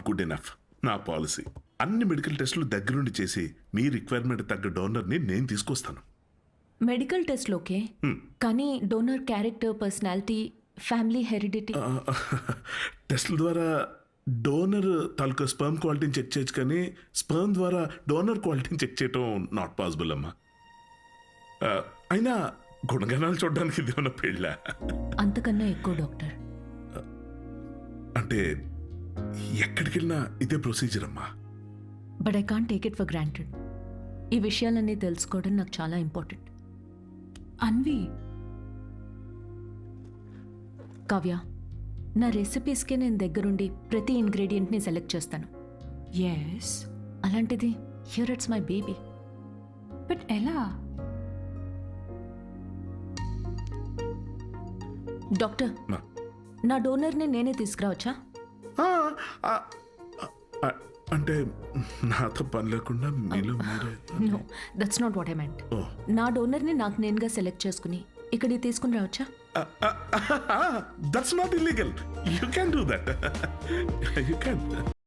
Good enough. నా policy అన్ని medical టెస్టులు దగ్గరుండి చేసి మీ రిక్వైర్మెంట్ తగ్గ డోనర్ని నేను తీసుకొస్తాను. మెడికల్ టెస్ట్లు ఓకే, కానీ donor character, personality, family heredity. టెస్టుల ద్వారా డోనర్ తాలూకా స్పర్మ్ క్వాలిటీని చెక్ చేయొచ్చు, కానీ స్పర్మ్ ద్వారా డోనర్ క్వాలిటీని చెక్ చేయటం నాట్ పాసిబుల్ అమ్మా. అయినా గుణగణాలు చూడడానికి ఇది ఉన్న పెళ్ళ అంతకన్నా ఎక్కువ డాక్టర్. అంటే ఎక్కడికి వెళ్ళినా ఇదే ప్రొసీజర్ అమ్మా. But I can't take it for granted. ఈ విషయాలన్నీ తెలుసుకోవడం నాకు చాలా ఇంపార్టెంట్. అన్వి, కావ్య, నా రెసిపీస్కే నేను దగ్గరుండి ప్రతి ఇంగ్రీడియంట్ని సెలెక్ట్ చేస్తాను. ఎస్, అలాంటిది here it's my baby. But ఎలా? డాక్టర్, నా డోనర్ని నేనే తీసుకురావచ్చా? అంటే నాతో పని లేకుండా మీలో మీరే. No, that's not what I meant. నా డోనర్ని నాకు నేనుగా సెలెక్ట్ చేసుకుని ఇక్కడికి తీసుకుని రావచ్చా? That's not illegal. You can do that. You can.